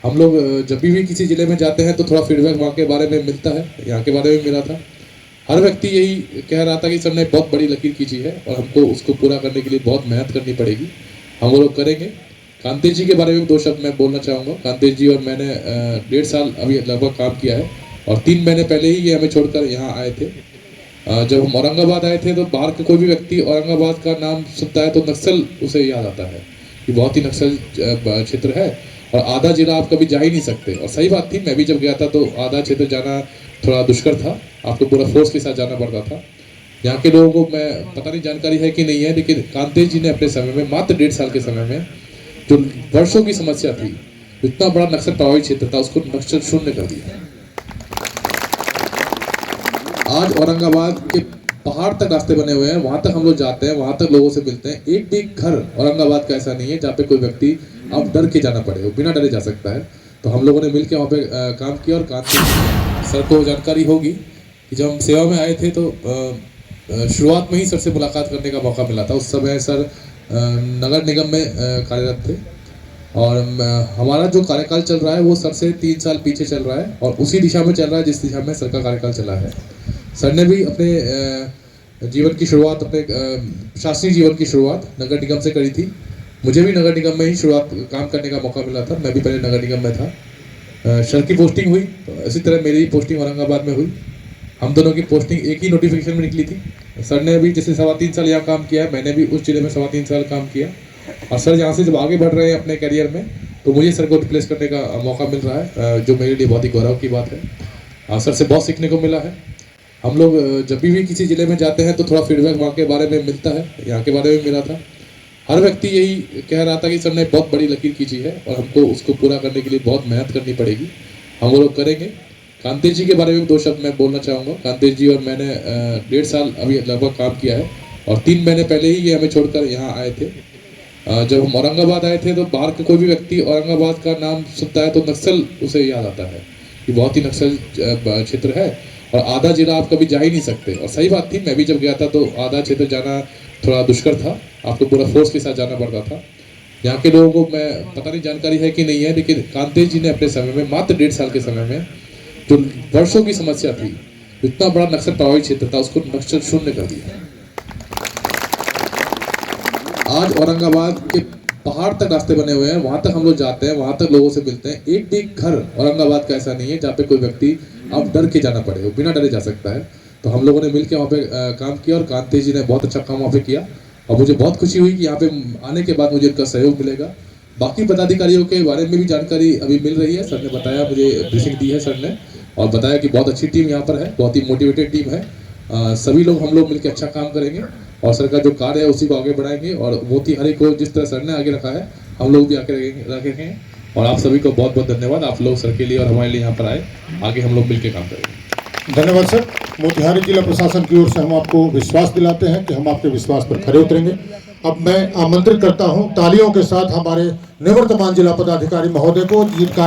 हम लोग जब भी किसी ज़िले में जाते हैं तो थोड़ा फीडबैक वहाँ के बारे में मिलता है, यहाँ के बारे में मिला था। हर व्यक्ति यही कह रहा था कि सर ने बहुत बड़ी लकीर खींची है और हमको उसको पूरा करने के लिए बहुत मेहनत करनी पड़ेगी, हम वो लोग करेंगे। कांतेश जी के बारे में 2 शब्द मैं बोलना चाहूँगा। कांतेश जी और मैंने 1.5 साल अभी लगभग काम किया है और 3 महीने पहले ही ये हमें छोड़कर यहाँ आए थे। जब हम औरंगाबाद आए थे तो बाहर का कोई भी व्यक्ति औरंगाबाद का नाम सुनता है तो नक्सल उसे याद आता है कि बहुत ही नक्सल क्षेत्र है और आधा जिला आप कभी जा ही नहीं सकते। और सही बात थी, मैं भी जब गया था तो आधा क्षेत्र जाना थोड़ा दुष्कर था, आपको पूरा फोर्स के साथ जाना पड़ता था। यहाँ के लोगों को मैं पता नहीं जानकारी है कि नहीं है, लेकिन कांतेश जी ने अपने समय में मात्र 1.5 साल के समय में जो वर्षों की समस्या थी, इतना बड़ा नक्सल प्रभावित क्षेत्र था, उसको नक्सल शून्य कर दिया। आज औरंगाबाद के पहाड़ तक रास्ते बने हुए हैं, वहां तक हम लोग जाते हैं, वहां तक लोगों से मिलते हैं। एक भी घर औरंगाबाद का ऐसा नहीं है जहाँ पे कोई व्यक्ति अब डर के जाना पड़े, वो बिना डरे जा सकता है। तो हम लोगों ने मिलकर वहाँ पे काम किया और कांतेश सर को जानकारी होगी कि जब हम सेवा में आए थे तो शुरुआत में ही सर से मुलाकात करने का मौका मिला था। उस समय सर नगर निगम में कार्यरत थे और हमारा जो कार्यकाल चल रहा है वो सर से 3 साल पीछे चल रहा है और उसी दिशा में चल रहा है जिस दिशा में सर का कार्यकाल चला है। सर ने भी अपने जीवन की शुरुआत, अपने प्रशासनिक जीवन की शुरुआत नगर निगम से करी थी। मुझे भी नगर निगम में ही शुरुआत काम करने का मौका मिला था, मैं भी पहले नगर निगम में था। सर की पोस्टिंग हुई तो इसी तरह मेरी पोस्टिंग औरंगाबाद में हुई। हम दोनों की पोस्टिंग एक ही नोटिफिकेशन में निकली थी। सर ने भी जैसे 3.25 साल यहाँ काम किया है, मैंने भी उस जिले में 3.25 साल काम किया और सर यहाँ से जब आगे बढ़ रहे हैं अपने करियर में तो मुझे सर को रिप्लेस करने का मौका मिल रहा है, जो मेरे लिए बहुत ही गौरव की बात है। सर से बहुत सीखने को मिला है। हम लोग जब भी किसी ज़िले में जाते हैं तो थोड़ा फीडबैक वहाँ के बारे में मिलता है, यहाँ के बारे में मिला था। हर व्यक्ति यही कह रहा था कि सर ने बहुत बड़ी लकीर खींची है और हमको उसको पूरा करने के लिए बहुत मेहनत करनी पड़ेगी, हम वो लोग करेंगे। कांतेश जी के बारे में 2 शब्द मैं बोलना चाहूँगा। कांतेश जी और मैंने 1.5 साल अभी लगभग काम किया है और 3 महीने पहले ही ये हमें छोड़कर यहाँ आए थे। जब हम औरंगाबाद आए थे तो बाहर का कोई भी व्यक्ति औरंगाबाद का नाम सुनता है तो नक्सल उसे याद आता है कि बहुत ही नक्सल क्षेत्र है और आधा जिला आप कभी जा ही नहीं सकते। और सही बात थी, मैं भी जब गया था तो आधा क्षेत्र जाना थोड़ा दुष्कर था, आपको पूरा फोर्स के साथ जाना पड़ता था। यहाँ के लोगों को मैं पता नहीं जानकारी है कि नहीं है, लेकिन कांतेश जी ने अपने समय में मात्र 1.5 साल के समय में जो वर्षों की समस्या थी, इतना बड़ा नक्सल प्रभावित क्षेत्र था, उसको नक्सल शून्य कर दिया। आज औरंगाबाद के पहाड़ तक रास्ते बने हुए हैं, वहां तक हम लोग जाते हैं, वहां तक लोगों से मिलते हैं। एक भी घर औरंगाबाद का ऐसा नहीं है जहाँ पे कोई व्यक्ति अब डर के जाना पड़े, वो बिना डरे जा सकता है। तो हम लोगों ने मिलकर वहाँ पे काम किया और कांतेश जी ने बहुत अच्छा काम वहाँ पे किया और मुझे बहुत खुशी हुई कि यहाँ पे आने के बाद मुझे उनका सहयोग मिलेगा। बाकी पदाधिकारियों के बारे में भी जानकारी अभी मिल रही है। सर ने बताया, मुझे ब्रीफिंग दी है सर ने और बताया कि बहुत अच्छी टीम यहाँ पर है, बहुत ही मोटिवेटेड टीम है। सभी लोग हम लोग मिलकर अच्छा काम करेंगे और सर का जो कार्य है उसी को आगे बढ़ाएंगे और मोतीहारी को जिस तरह सर ने आगे रखा है हम लोग भी आगे रखेंगे। और आप सभी को बहुत बहुत धन्यवाद, आप लोग सर के लिए और हमारे लिए यहाँ पर आए। आगे हम लोग मिलकर काम करेंगे। धन्यवाद सर। मोतिहारी जिला प्रशासन की ओर से हम आपको विश्वास दिलाते हैं कि हम आपके विश्वास पर खरे उतरेंगे। अब मैं आमंत्रित करता हूं तालियों के साथ हमारे निवर्तमान जिला पदाधिकारी महोदय को, जिनका